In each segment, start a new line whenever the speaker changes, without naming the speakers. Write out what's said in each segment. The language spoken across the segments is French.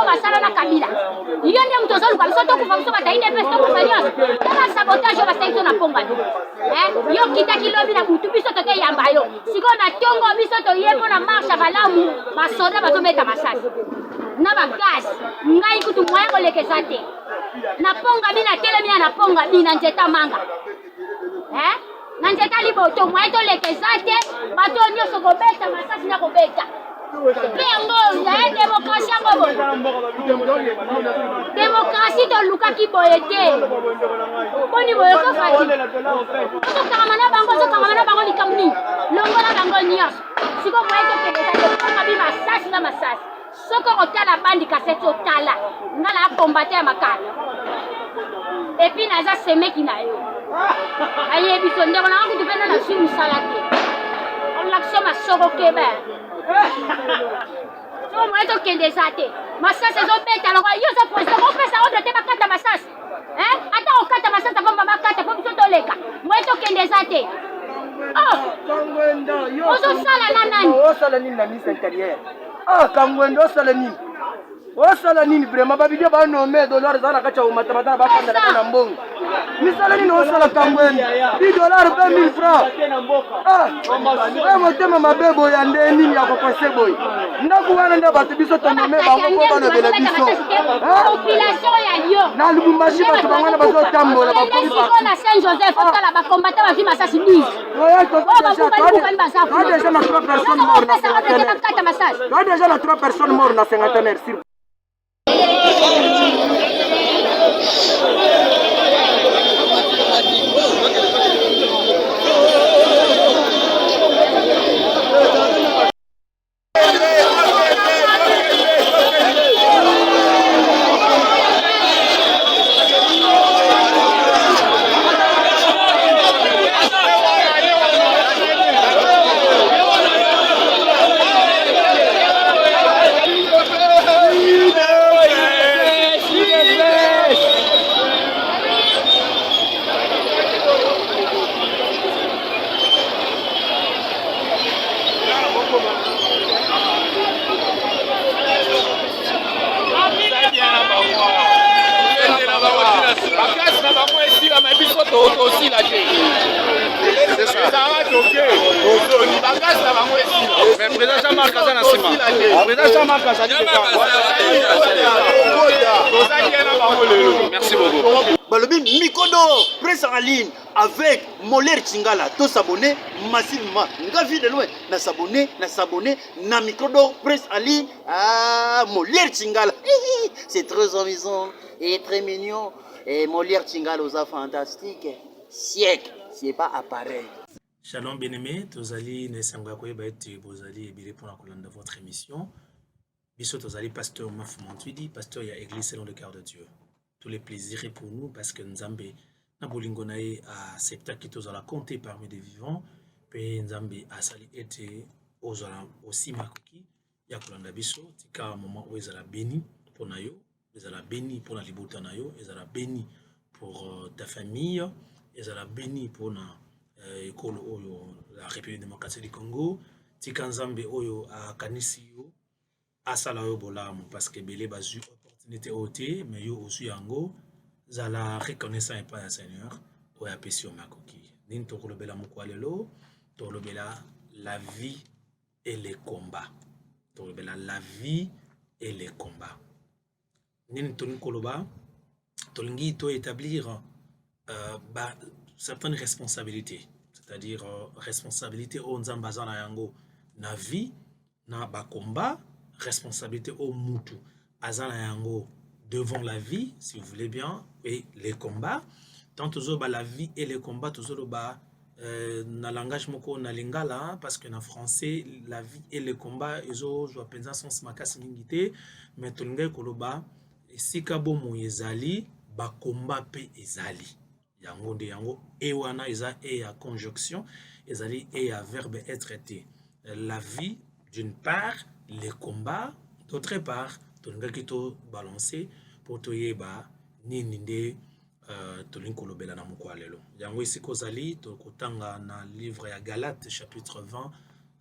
basala na Kabila. Yo nde mtozo luka biso to kufa biso batainde peste to kufa nyos. Tala sabotage yo basaito na ponga do. Yo kitaki lobi na butu biso to te yamba yo. Siko na tongo biso to yepo na marche balamu basoda bato beta masasi. Na ba gas ngai kutu moya ko lekesa te. Na ponga bina telemi na ponga bina nzeta manga. Na nzeta liboto moya to lekesa te bato nyonso ko beta masasi na ko beta. Pengo ya démocratie ngobo. Démocratie to luka ki boyete. Boni boyo ko fati. Ko kamana bango likamni. Longo na bango nyos. Siko moya to kelesa te ko bi masasi na masasi. Soko otala bandi kaseto tala. Ngala combattre makala. Et puis naza semeki na yo. Aye biso ndeko na ko tupenda na simu salate. On l'action ma soko keba. So moi to kende sate. Masasi zo beta lo yo so président ko pesa ordre te bakata masasi. Ata okata masasi pa bakata po biso to leka. Moi to kende sate. Oh. Kangwenda yo. Ozo sala na nani? O sala nini na mise intérieure. Kangwenda sala nini? O sala nini vraiment ba bidio ba no me dollar za na kacha o matamata ba kanda na mbongo. Misala nini o sala Kangwenda? 10 dollars 20 000 francs. Motema mabebo ya ndeni ya kokose boy. Ndakuwana nda batu biso tonome bango ko bana bela biso. Population ya yo. Na Lubumbashi batu bangana bazo tambola ba komba. Na Saint Joseph otala ba combattre ba vima sasi 10. Oya to déjà na 3 personnes mortes na cinquantenaire. Déjà na 3 personnes mortes na cinquantenaire.
Merci beaucoup. Balobi Mikodo, presse en ligne avec Moller Chingala. Tous s'abonner massivement. Nga vie de loin. Na s'abonner, na Mikodo, presse en ligne. Moller Chingala. C'est très amusant et très mignon. Et Moller Chingala aux fantastique. Siècle, c'est pas appareil.
Shalom bien-aimé, tozali nesanga koyeba ete bozali ebele pour kolanda votre émission. Biso tozali pasteur Maf Montwidi, pasteur ya église selon le cœur de Dieu. Tous les plaisirs pour nous parce que Nzambe na bolingo na ye a septa ki tozala compter parmi des vivants pe Nzambe asali ete ozala aussi makoki ya kolanda biso tika moment où ezala béni pour na yo, ezala béni pour na libota na yo, ezala béni pour ta famille, ezala béni pour na ekolo oyo la République démocratique du Congo, tika Nzambe oyo a kanisi yo asala yo bolamu parce que belé bazu opportunité ôté mais yo aussi yango zala reconnaissant et pas ya Seigneur o ya pesi o makoki nin to kolobela mukwalelo to lobela la vie et les combats to lobela la vie et les combats nin to koloba to lingi to établir certaines responsabilités, c'est-à-dire responsabilité au Nzamba zana yango na vie na ba combat, responsabilité au mutu azana yango devant la vie si vous voulez bien et les combats tant toujours la vie et les combats toujours na langage moko na lingala parce que en français la vie et les combats ezo je pense sens makasi ngité mais tolinga koloba sika bomo ezali ba combat pe ezali yango de yango e wana eza e ya conjonction ezali e ya verbe être été la vie d'une part les combats d'autre part tolinga kito balancer pour toyeba nini nde tolinkolobela na mukwalelo yango isiko zali tokotanga na livre ya Galates chapitre 20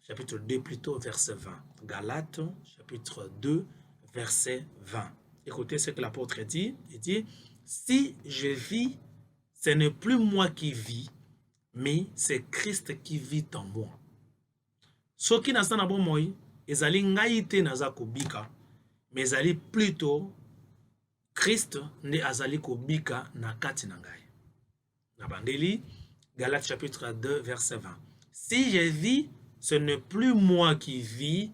chapitre 2 plutôt verset 20 Galates chapitre 2 verset 20. Écoutez ce que l'apôtre dit. Il dit, si je vis, ce n'est plus moi qui vis, mais c'est Christ qui vit en moi. Ce qui n'a pas bon moi, ils allaient ngaïté naza kobika, mais ils allaient plutôt Christ ne azali kobika na kati na ngai. Na bandeli, Galates chapitre 2 verset 20. Si je vis, ce n'est plus moi qui vis,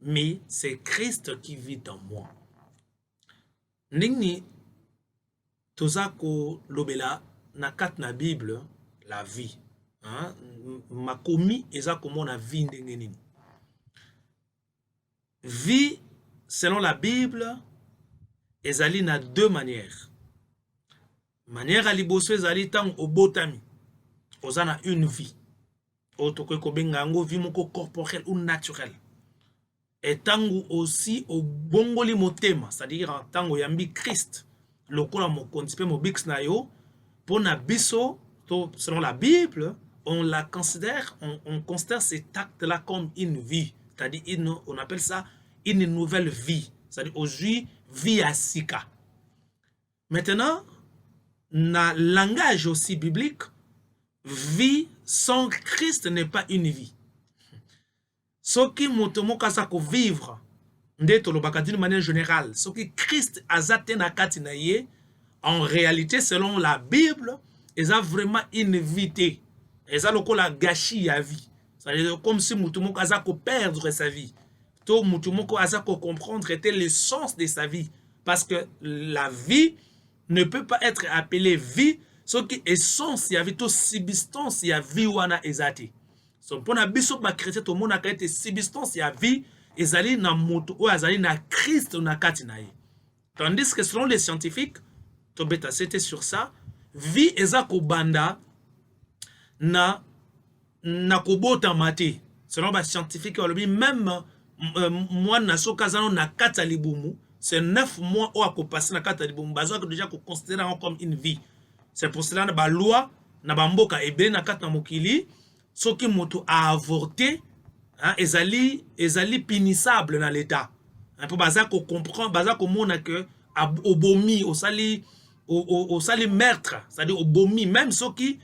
mais c'est Christ qui vit en moi. Ningni tozako lobela na kat na Bible la vie. Hein? Makomi eza komona vie ndenge nini. Vie selon la Bible ezali na deux manières. Manière aliboso ezali tang obotami. Ozana une vie. Otokoy ko benga ngo vie moko corporelle ou naturelle. Et tango aussi au bongoli motema, c'est-à-dire tango yambi Christ. Lokola mo kontipe mo bix na yo pour na biso, selon la Bible, on la considère, on considère cet acte-là comme une vie, c'est-à-dire on appelle ça une nouvelle vie, c'est-à-dire aujourd'hui vie à sika. Maintenant, na langage aussi biblique, vie sans Christ n'est pas une vie. Ce qui motomo kasako vivre, ndeto lobaka d'une manière générale, ce qui Christ a zaté na kati na ye, en réalité, selon la Bible, ils ont vraiment une vie. Ils ont la gâchis à vie. C'est-à-dire comme si motomo kasako perdre sa vie. To motomo kasako comprendre était l'essence de sa vie. Parce que la vie ne peut pas être appelée vie, ce qui est essence, il y a vie, to substance, il y a vie wana ezate. So pour na biso ba chrétien to mona ka ete substance ya vie ezali na moto o azali na Christ na kati na ye. Tandis que selon les scientifiques to beta c'était sur ça, vie eza ko banda na kobota mate. Selon les scientifiques même moi na so kazano na kata libumu, c'est 9 mois o akopasser na kata libumu bazo que déjà ko considérer comme une vie. C'est pour cela na ba loi na ba mboka ebe na kata mokili. Ce qui moto a avorté, hein, ezali punissable dans l'état. Hein, pour baza ko comprendre, baza ko mona que obomi, au sali meurtre, c'est-à-dire obomi, même ceux qui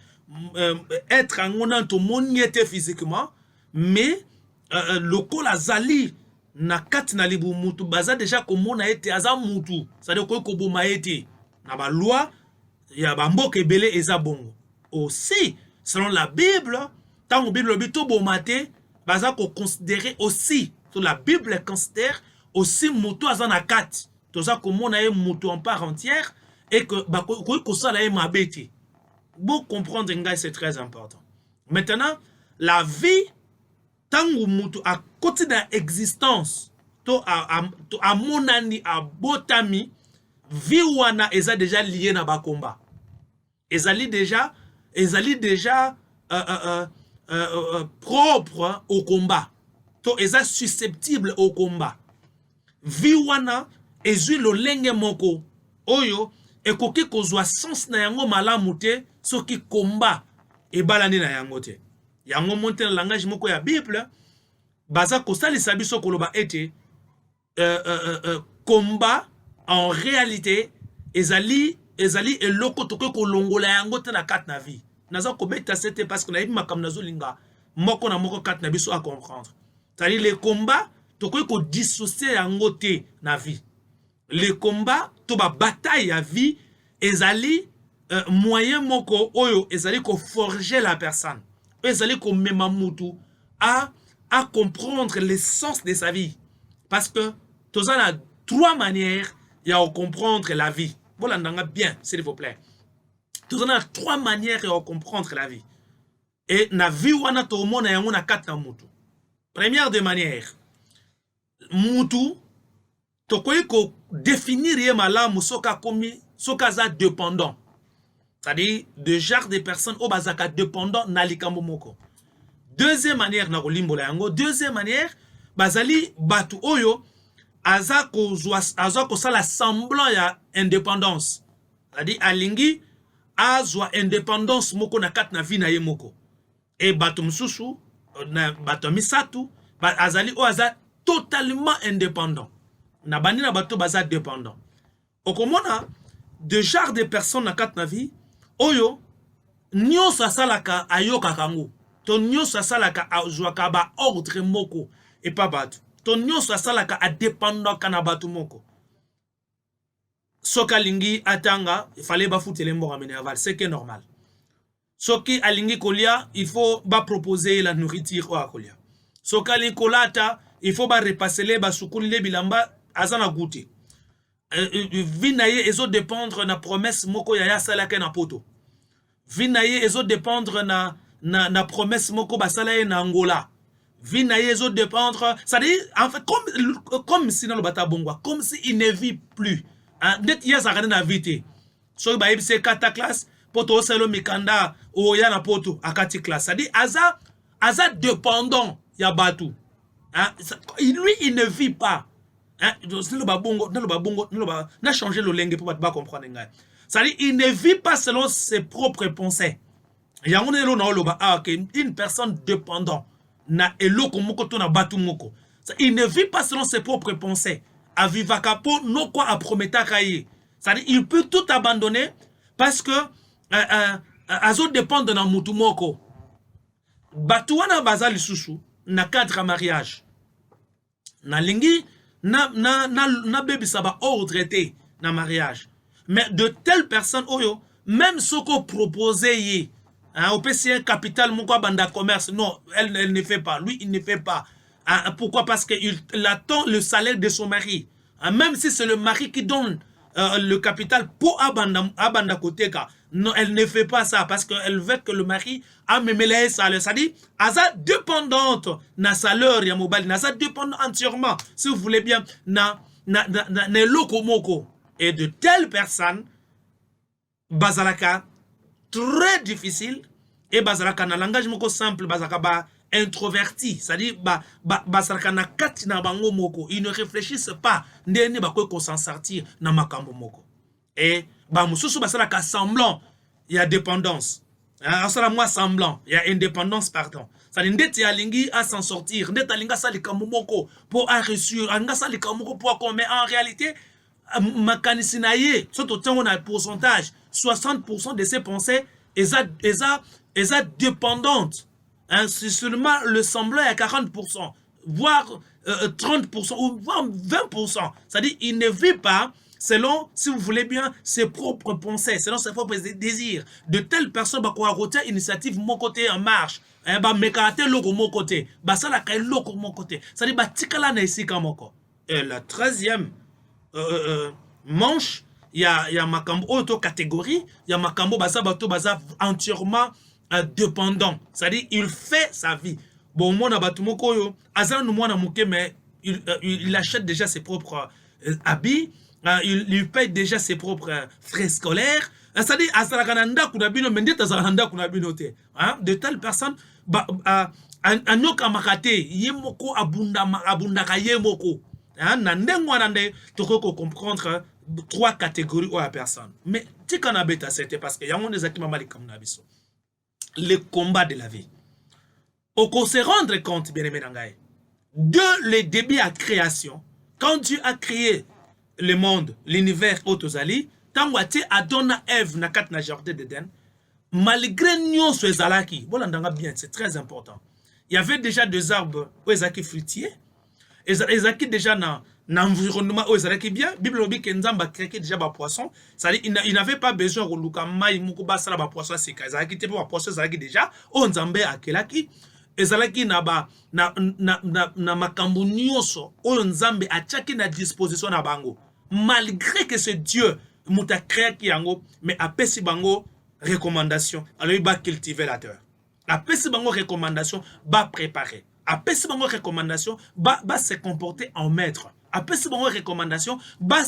être en onant to moniete physiquement, mais le col azali na kat na libu mutu baza déjà ko mona ete aza mutu, c'est-à-dire ko boma ete na ba loi ya ba mboka ebele eza bongo. Aussi, selon la Bible, tant que la Bible bomate, baza ko considérer aussi, la Bible considère aussi moto azana kat, to ça comme on a un moto en part entière et que ba ko ça la mabeti. Pour comprendre ngai c'est très important. Maintenant, la vie tant que moto à côté de l'existence, to a monani a botami, vie wana eza déjà lié na ba combat. Ezali déjà propre au combat. To eza susceptible au combat. Viwana ezui lo lenge moko. Oyo ekoki kozwa sens na yango malamu te soki combat e balani na yango te. Yango monte na langage moko ya Bible baza kosalisa biso koloba ete combat en réalité ezali eloko tokoki kolongola yango te na kati na vie. Naza ko beta c'était parce que na yebi makam nazo linga moko na moko kat na biso à comprendre. C'est-à-dire les combats tokoki ko dissocier yango te na vie. Les combats to ba bataille ya vie ezali moyen moko oyo ezali ko forger la personne. Ezali ko mema mutu à comprendre l'essence de sa vie. Parce que toza na trois manières ya comprendre la vie. Voilà ndanga bien s'il vous plaît. Nous avons trois manières de comprendre la vie. Et na vie wana to mona yango na kata mutu. Première de manière, mutu to ko définir ye malamu soka komi soka za dépendant. C'est-à-dire de genre de personnes au bazaka dépendant na likambo moko. Deuxième manière na kolimbola yango, deuxième manière bazali batu oyo aza ko sala semblant ya indépendance. C'est-à-dire alingi azwa indépendance moko na kat na vie na ye moko. Et bato msusu na bato misatu azali o aza totalement indépendant. na bandi na bato baza dépendant. Okomona de genre de personnes na kat na vie oyo nyonso asalaka ayoka kango. To nyonso asalaka azwaka ba ordre moko et pas bato. To nyonso asalaka a dépendant kana bato moko. Soka lingi atanga, il fallait ba foutele mbo ramener aval, c'est que normal. Soki alingi kolia, il faut ba proposer la nourriture à kolia. Soka lingi kolata, il faut ba repasser les ba sukuli le bilamba azana goûter. Vinaye ezo dépendre na promesse moko ya salaka na poto. Vinaye ezo dépendre na promesse moko basala na Angola. Vinaye ezo dépendre, ça dit en fait comme si dans le bata bongwa, comme si il ne vit plus. Net ya zakane na vite. So ba yebise kata classe poto selo mikanda o ya na poto akati classe. Ça dit aza dépendant ya batu. Lui il ne vit pas. N'a changé le langue pour pas comprendre. Ça dit il ne vit pas selon ses propres pensées. Une personne dépendante na eloko moko to na batu moko. Il ne vit pas selon ses propres pensées. A vivakapo no quoi a prometa kaye. Ça dit il peut tout abandonner parce que azo dépend de na mutu moko. Batu wana bazali susu na cadre mariage. Na lingi na baby ça va ordre na mariage. Mais de telles personnes oyo même ce qu'on proposait au PCN capital moko banda commerce non elle ne fait pas, lui il ne fait pas. Pourquoi? Parce qu'il attend le salaire de son mari. Même si c'est le mari qui donne le capital pour abanda côté ka. Non, elle ne fait pas ça parce qu'elle veut que le mari a même le salaire. Ça dit, aza dépendante na salaire ya mobile, naza dépendante entièrement, si vous voulez bien, na lokomoko. Et de telles personnes, bazalaka très difficile et bazalaka na langage moko simple, bazalaka ba introverti, c'est-à-dire bazalaka na kati na bango moko, ils ne réfléchissent pas ndene ba ko s'en sortir na makambo moko. Et mususu basalaka semblant, il y a dépendance. Asala moi semblant, il y a indépendance pardon. C'est-à-dire ndete alingi à s'en sortir, ndete alinga salika moko pour a reçu, anga salika moko pour mais en réalité makanisinaye, surtout tant on a pourcentage, 60% de ses pensées est dépendante. C'est seulement le semblant à 40%, voire 30% ou voire 20%. C'est-à-dire qu'il ne vit pas selon, si vous voulez bien, ses propres pensées, selon ses propres désirs. De telles personnes, bah, quoi, initiative mon côté en marche. Bah, mes caractères logo mon côté. Bah, ça, la caille logo mon côté. C'est-à-dire, bah, tikala na ici comme encore. Et la 13e manche, il y a makambo auto catégorie, il y a makambo baza bato baza entièrement dépendant. C'est-à-dire, il fait sa vie. Bon, moi, na bato moko yo, azan nou mwana mouke, mais il achète déjà ses propres habits, il paye déjà ses propres frais scolaires. C'est-à-dire, azalakananda kunabino, mais dit azalakanda kunabino te. De telles personnes, anyoka makate, yemoko abundaka yemoko. Nandengwanande, toko comprendre 3 catégories ou à personne. Mais tu connais à bêta, c'était parce que y a un des acquis mamali comme nabiso. Le combat de la vie. On se rendre compte, bien aimé Nangaï, de le début à création, quand Dieu a créé le monde, l'univers autozali, tant que Adam et Ève na kat na jardin d'Éden, malgré nous ce zalaki, voilà bien, c'est très important. Il y avait déjà des arbres où ils fruitiers, et ils déjà dans l'environnement où ils bien. Bible dit que Nzamba créé déjà des poissons, c'est-à-dire il n'avait pas besoin de luka mai mukuba sala ba poisson seka. Ils avaient pas poisson, ils déjà on Nzambe akelaki. Ezalaki na makambo nyonso oyo Nzambe atiaki na disposition na bango, malgré que ce Dieu muta créé ki yango, mais apesi bango recommandation, alors il va cultiver la terre, apesi bango recommandation, va préparer, apesi bango recommandation, va se comporter en maître, apesi bango recommandation, va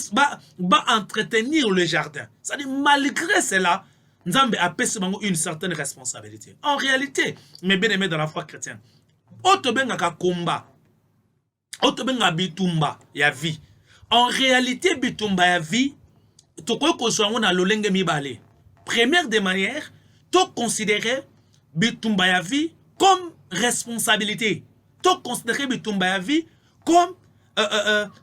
entretenir le jardin. C'est-à-dire malgré cela, Nzambe a payé une certaine responsabilité. En réalité, mes bien-aimés dans la foi chrétienne, otobenga komba, otobenga bitumba ya vie. En réalité, bitumba ya vie, toko ko na lolenge mibale. Première des manières, to considérer bitumba ya vie comme responsabilité. To considérer bitumba ya vie comme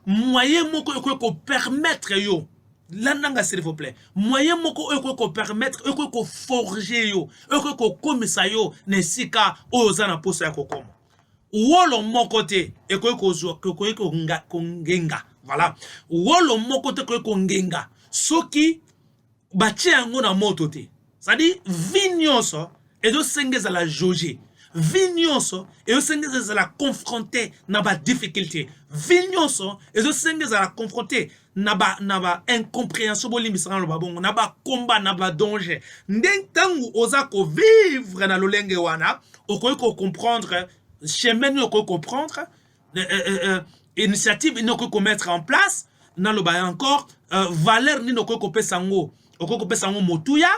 moyen moko ko permettre yo landanga s'il vous plaît moyen moko ko permettre ko forger yo ko komisa yo nesika ozana posa ya kokoma wolo moko te ko ngenga voilà wolo moko te ko ngenga soki batie yango na moto te c'est-à-dire vignonso ezo sengeza la jauger vignonso ezo sengeza la confronter na ba difficulté vignonso ezo sengeza la confronter na ba incompréhension bolimbisanga lo babongo na ba combat na ba danger ndentangu oza ko vivre na lolenge wana okoki ko comprendre chemin ni okoki comprendre initiative ni okoki ko mettre en place na lo ba encore valeur ni okoki ko pesa ngo okoki ko pesa ngo motuya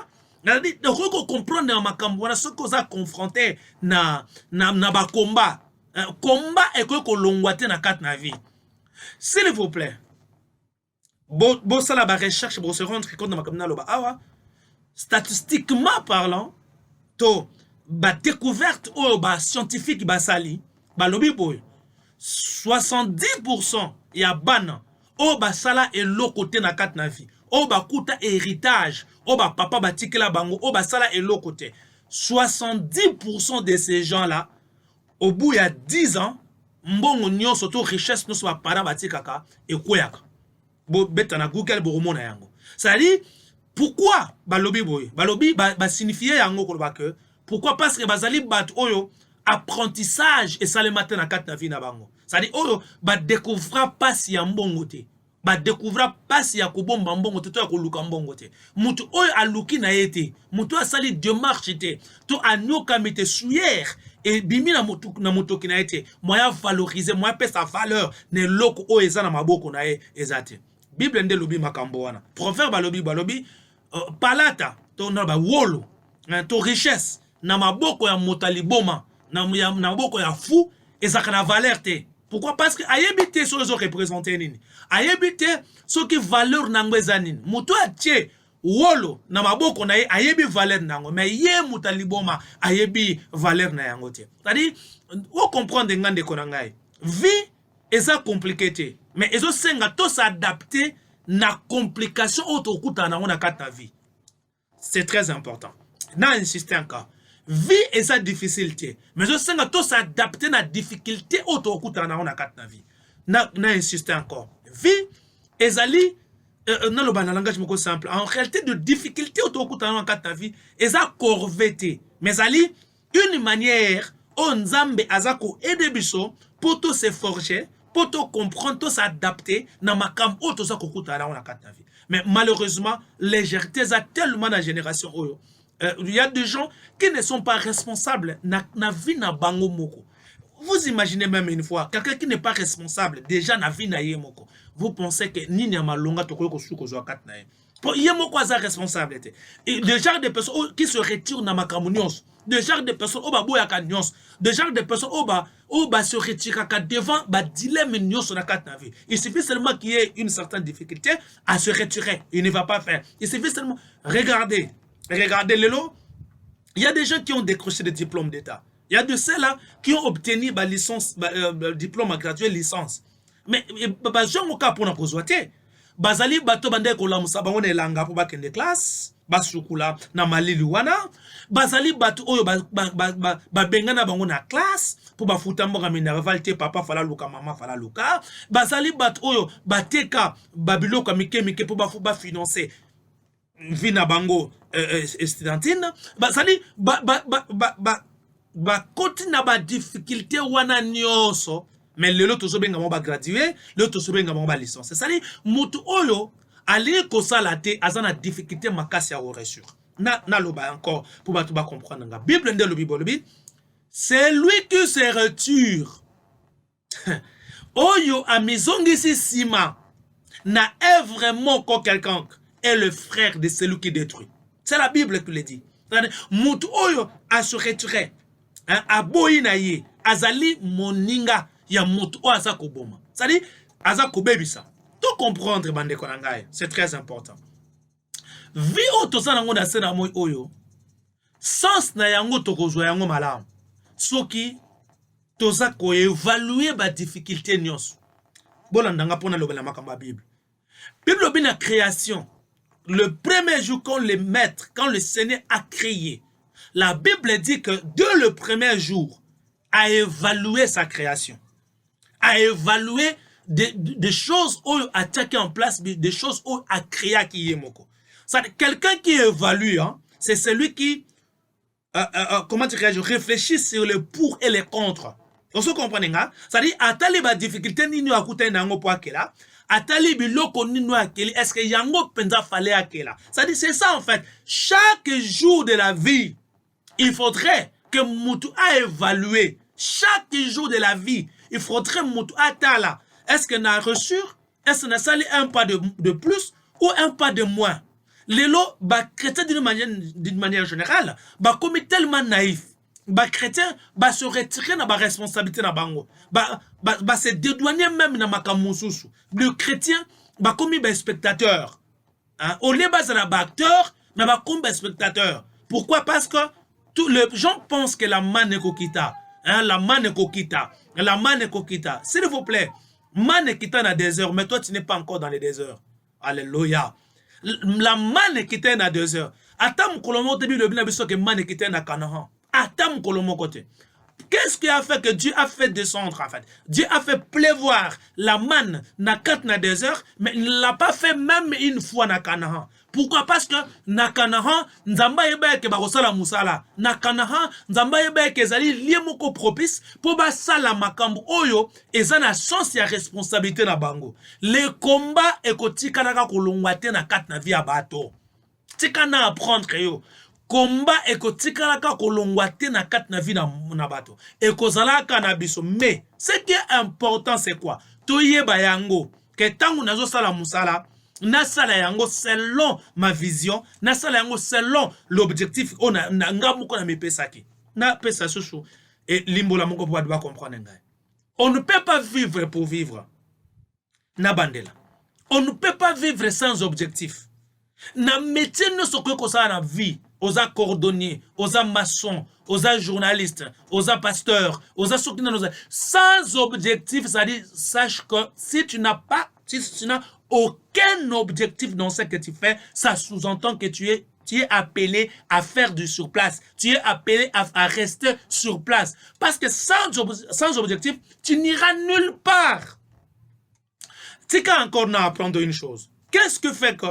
okoki ko comprendre na makambo wana soki oza confronté na ba combat combat ekoki ko longwa te na kati na vie s'il vous plaît bo sala ba recherche pour se rendre compte na makambo na lo ba awa statistiquement parlant to ba découverte o ba scientifique ba sali ba lobi boy 70% ya bana o ba sala eloko te na kati na vie o ba kuta héritage o ba papa ba tikela bango o ba sala eloko te 70% de ces gens là au bout ya 10 ans mbongo nyonso to richesse nyonso ba para ba tikaka ekoyaka bo beta na Google bo romona yango ça dit pourquoi ba lobi boy ba lobi ba signifier yango ko ba que pourquoi parce que bazali bat oyo apprentissage et ça le matin na kati na vie na bango ça dit oyo ba découvrir pas si ya mbongo te ba découvrir pas si ya kobomba mbongo te to ya koluka mbongo te mutu oyo aluki na yete mutu asali démarche te to anyoka mete suyer et bimi na motoki na yete moya valoriser moya pesa valeur ne loko oyo eza na maboko na ye ezate Bible nde lobi makambo wana proverbe balobi palata to na ba wolo to richesse na maboko ya motaliboma na maboko ya fou ezaka na valeur te pourquoi parce que ayebite so zo représenter nini ayebite so ki valeur nango ezanini mutu atie wolo na maboko na ye ayebi valeur nango mais ye motaliboma ayebi valeur na yango te c'est-à-dire on comprendre ngande ko na ngai vie eza compliqué mais ezo senga to s'adapter na complication auto kuta na ona kata vie c'est très important na insister encore vie eza difficulté mais ezo senga to s'adapter na difficulté auto kuta na ona kata vie na insister encore vie ezali dans le langage moko simple en réalité de difficulté auto kuta na ona kata vie eza corvée mais ali une manière on nzambe azako aider biso pour tout se forger pour tout comprendre, tout s'adapter dans ma cam auto ça kokuta na kata vie. Mais malheureusement, légèreté ça tellement dans la génération il y a des gens qui ne sont pas responsables na vie na bango moko. Vous imaginez même une fois quelqu'un qui n'est pas responsable déjà na vie na ye moko. Vous pensez que nini ya malonga to ko suko zo kat na ye. Pour y a moko za responsabilité. Et le genre de personnes qui se retirent na makamonios, de genre de personnes au ba boya kanyos, de genre de personnes au ba se retirer devant ba dilemme nyos na kat na vie. Il suffit seulement qu'il y ait une certaine difficulté à se retirer, il ne va pas faire. Il suffit seulement regardez Lelo, il y a des gens qui ont décroché des diplômes d'état. Il y a de ceux-là qui ont obtenu ba licence diplôme gradué licence. Mais ba jongo ka pour na pozoité. Bazali bato bande ko lamusa bango na elanga po bakende classe basukula na malili wana bazali bato oyo bengana bango na classe po bafuta mboka minerval te papa fala luka mama fala luka bazali bato oyo bateka babiloko mike po ba financer vina bango studentine bazali kotina ba difficulté wana nyoso. Mais le lot toujours bien ba gradué, le tout toujours bien ba licence. C'est ça dit mutu oyo ali ko salate azana difficulté makasi ya reçu. Na loba encore pour ba comprendre nga. Bible nde lobi c'est lui qui se retire. Oyo amizongi si sima na est vraiment quelqu'un est le frère de celui qui détruit. C'est la Bible qui le dit. Mutu oyo a se retirer. Aboyi na ye azali moninga ya moto o azako boma. Ça dit azako bebisa. Tout comprendre bande konangaye, c'est très important. Vi o tosa nango na sena moy oyo. Sens na yango tokozwa yango malamu. Soki toza ko évaluer ba difficulté nyonso. Bolandanga pona lobela makamba Bible. Bible obine la création. Le premier jour quand le Seigneur a créé, la Bible dit que dès le premier jour, a évalué sa création, a évalué des choses où a attaqué en place, des choses où a créé qui est moko. Quelqu'un qui évalue, hein, c'est celui qui, comment dirais-je, réfléchit sur le pour et les contre. Vous comprenez, hein? C'est-à-dire, atali ba difficulté ni nous akuta nango po akela, atali biloko ni nous akeli, est-ce que yango penza fallait akela? C'est-à-dire, c'est ça en fait. Chaque jour de la vie, il faudrait que Moutou a évalué. Chaque jour de la vie, il faudrait Moutou atala. Est-ce qu'on a reçu? Est-ce qu'on a sali un pas de plus ou un pas de moins? Les lots, bah, chrétiens d'une manière générale, bah, comme tellement naïf. Bah chrétien bah se retirer na ba responsabilité na bango bah se dédouaner même na makamususu. Le chrétien bah comme ba spectateur, hein, on est basé na ba acteur mais bah comme ba spectateur. Pourquoi? Parce que tous les gens pensent que la manne est kokita, hein, la manne est kokita, la manne est kokita. S'il vous plaît, manne est kita na des heures mais toi tu n'es pas encore dans les 2 heures. Alléluia. La manne est kita na 2 heures. Attends kolomo te bi le bina biso que manne est kita na Canaan. Attends, côté. Qu'est-ce qui a fait que Dieu a fait descendre en fait? Dieu a fait pleuvoir la manne na 4 na 2 heures, mais il ne l'a pas fait même une fois na Canaan. Pourquoi? Parce que na Canaan, nzamba yeba ke bakosala musala. Na Canaan, nzamba yeba ke zali liemoko propice pour ba sala makambo oyo ezana sens ya responsabilité na bango. Le combat ekotika naka kolongwate na 4 na vie abato. Tika na apprendre yo. Combat ekotikalaka kolongwate na 4 na vie na bato. Ekozalaka na biso. Mais ce qui est important c'est quoi? Toyeba yango que tangu nazo sala musala, na sala yango selon ma vision, na sala yango selon l'objectif ona ngamuko na mepesaki. Na pesa susu et limbola moko po ba comprendre ngai. On ne peut pas vivre pour vivre. Na bandela. On ne peut pas vivre sans objectif. Na métier ne soko ko sa na vie. Aux cordonniers, aux maçons, aux journalistes, aux pasteurs, aux sans objectif, c'est-à-dire, sache que si tu n'as aucun objectif dans ce que tu fais, ça sous-entend que tu es appelé à faire du surplace. Tu es appelé à rester sur place. Parce que sans objectif, tu n'iras nulle part. Tu as encore à apprendre une chose. Qu'est-ce que fait que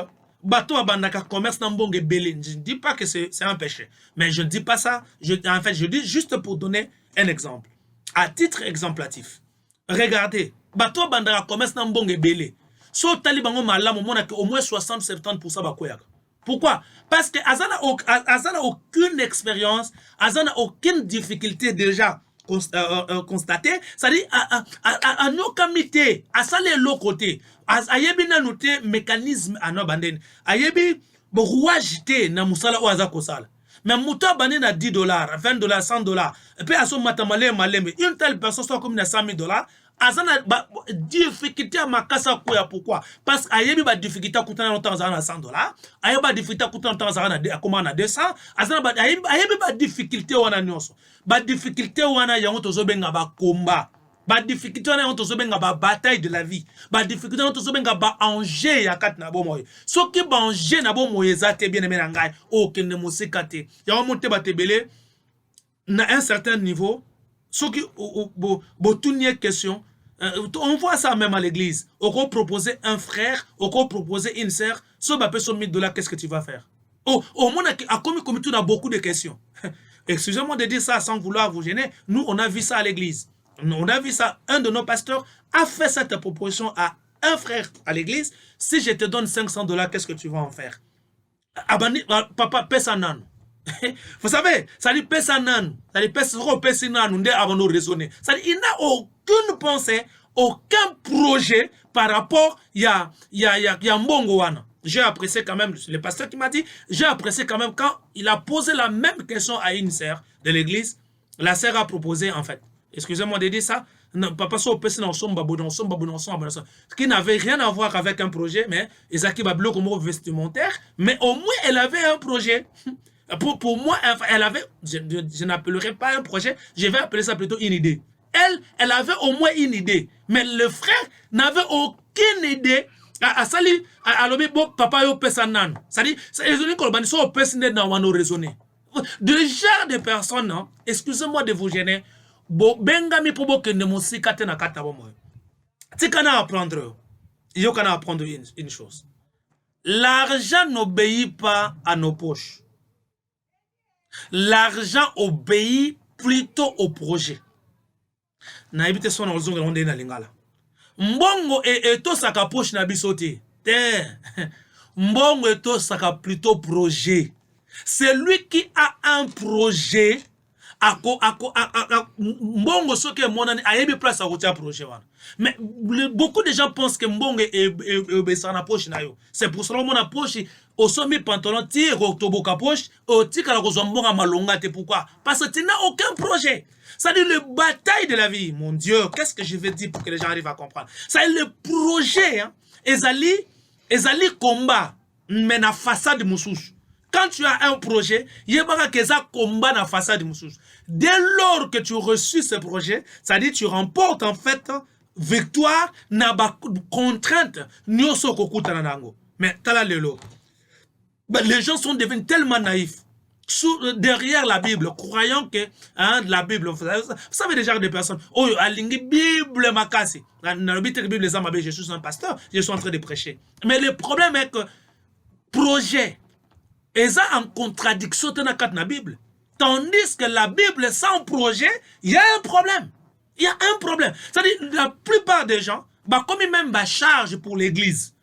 bateau abandaka commerce n'ambonge belé? Je ne dis pas que c'est un péché, mais je ne dis pas ça. En fait, je dis juste pour donner un exemple. À titre exemplatif, regardez, bateau abandaka commerce n'ambonge belé. So talibango malam au moins 60-70% bakoyaka. Pourquoi? Parce que Azana aucune expérience, Azana aucune difficulté déjà constatée, c'est-à-dire à nos comités, à ça les l'autre côté, à yebi na noté mécanisme à nos bandens, à yebi rouagité na musala ou azakosala. Mais mouta bandé na $10, $20, $100, et puis à son matamale malem, une telle personne soit comme na $100,000. Azana difficulté à ma casa quoi? Pourquoi? Parce que ayebi ba difficulté à coûter longtemps à $100, ayebi ba difficulté à coûter longtemps à comment na 200, azana ba ayebi ba difficulté wana nyonso, ba difficulté wana yango tozobenga ba combat, ba difficulté wana yango tozobenga ba bataille de la vie, ba difficulté wana tozobenga ba enjeu ya kat na bomoy. Soki ba enjeu na bomoy ezate bien aimé na ngai, okende mosekate yango monte ba tebele na un certain niveau. Soki bo tunye question. On voit ça même à l'église. On peut proposer un frère, on peut proposer une sœur. Si on peut $100,000, qu'est-ce que tu vas faire? Au monde a commis tout a beaucoup de questions. Excusez-moi de dire ça sans vouloir vous gêner. Nous, on a vu ça à l'église. On a vu ça. Un de nos pasteurs a fait cette proposition à un frère à l'église. Si je te donne $500, qu'est-ce que tu vas en faire? Papa, paie ça nan. Vous savez, ça dit paie ça nan. Ça dit paie ça nan. Avant de raisonner. Ça dit il n'a aucune pensée, aucun projet par rapport à Mbongo wana. J'ai apprécié quand même, le pasteur qui m'a dit, j'ai apprécié quand même quand il a posé la même question à une sœur de l'église. La sœur a proposé en fait, excusez-moi de dire ça, papa so pesi na somba qui n'avait rien à voir avec un projet, mais Ezaki Bablo comme vestimentaire, mais au moins elle avait un projet. Pour moi, elle avait, je n'appellerai pas un projet, je vais appeler ça plutôt une idée. Elle avait au moins une idée, Mais le frère n'avait aucune idée. Asali, alobi bo papa yo pesa nan. C'est-à-dire, c'est kolobani so pesa na wano raisonner. De genre de personnes, excusez-moi de vous gêner. Bo benga mi pobo kende musika te na kata bo moyo. Tikana apprendre. Yo kana apprendre une chose. L'argent n'obéit pas à nos poches. L'argent obéit plutôt au projet. Na ibite son ozonga onde na lingala. Mbongo eto saka poche na bisote. Mbongo eto saka plutôt projet. Celui qui a un projet, mbongo soke monani ayebi place à côté projet wana. Mais beaucoup de gens pensent que mbongo est na poche na yo. C'est pour cela mon poche au sommet pantalon tire octobre ka poche au tika la kozwa mbongo malonga te pourquoi? Parce que tu n'as aucun projet. Ça dit le bataille de la vie. Mon Dieu, qu'est-ce que je vais dire pour que les gens arrivent à comprendre? Ça dit le projet hein. Ezali combat mais na façade mususu. Quand tu as un projet, il y a un combat dans la façade de dès lors que tu reçus ce projet, ça dit tu remportes en fait victoire na ba contrainte nyoso kokuta nango. Mais tala lelo. Les gens sont devenus tellement naïfs. Derrière la Bible, croyant que la Bible, vous savez déjà des personnes, oh, alingi Bible makasi. Dans la Bible, je suis un pasteur, je suis en train de prêcher. Mais le problème est que projet est en contradiction avec la Bible. Tandis que la Bible sans projet, il y a un problème. Il y a un problème. C'est-à-dire, la plupart des gens, comme même charge pour l'église.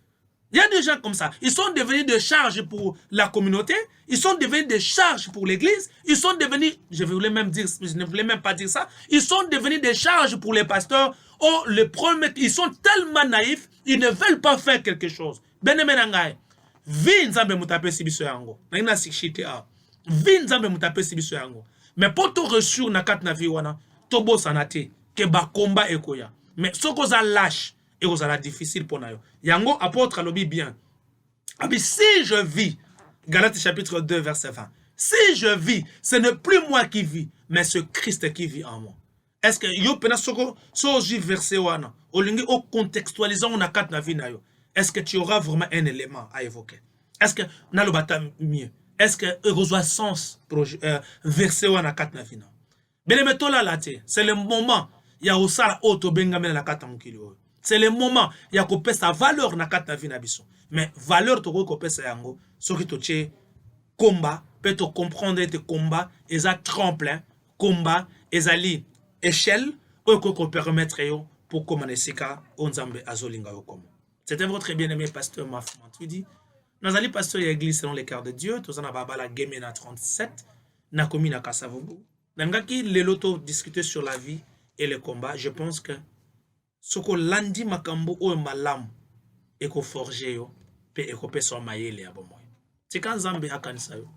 Il y a des gens comme ça. Ils sont devenus de charge pour la communauté. Ils sont devenus de charge pour l'église. Ils sont devenus, je ne voulais même pas dire ça. Ils sont devenus des charges pour les pasteurs. Oh, le problème, ils sont tellement naïfs, ils ne veulent pas faire quelque chose. Benemenangai. Vi nzambe mutape sibiso yango. Na ina sikshite a. Vi nzambe mutape sibiso yango. Mais pour tout reçu na kat na vi wana, tobo sanate ke ba combat ekoya. Mais soko za lâche et aux la difficile pour nous. Yango apôtre alobi bien. Abi si je vis, Galates chapitre 2 verset 20. Si je vis, ce n'est plus moi qui vis, mais ce Christ qui vit en moi. Est-ce que yo pena soko so verset wana, olingi o contextualisant na kat na vi na yo. Est-ce que tu auras vraiment un élément à évoquer? Est-ce que na lo bata mieux? Est-ce que reçoit sens verset wana kat na vi na? Bele metola late, c'est le moment ya osala auto bengamela na kat mukili o. C'est le moment, il y a coupé sa valeur na kata vie na biso. Mais valeur to coupé sa yango, ce qui te combat, peut te comprendre te combat, et ça tremplin, combat, et ça li échelle, ou qu'on permettre yo pour commander sika onzambe azolinga yo comme. C'était votre bien-aimé pasteur Mafumantwidi. Nous allons pasteur l'église selon les cœurs de Dieu, tous en a babala Gemena 37, na komi na Kasavubu. Nangaki les loto discuter sur la vie et le combat, je pense que soko landi makambo o malam eko forger yo pe eko peso mayele ya bomoy tika nzambe akanisa yo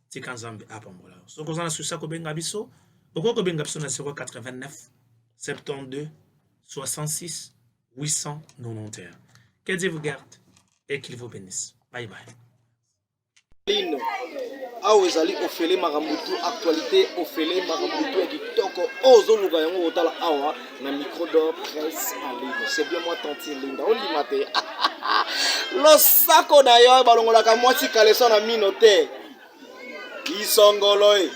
tika nzambe apambola soko zana susa ko benga biso ko benga biso na 089 72 66 891. Que Dieu vous garde et qu'il vous bénisse. Bye bye.
Awa ezali ofele makambutu actualité ofele makambutu ya kitoko ozo luga yango otala awa na micro d'or presse en ligne. C'est bien moi tanti linda olimate lo sako na yo balongola ka mwasi kaleso na minote isongolo e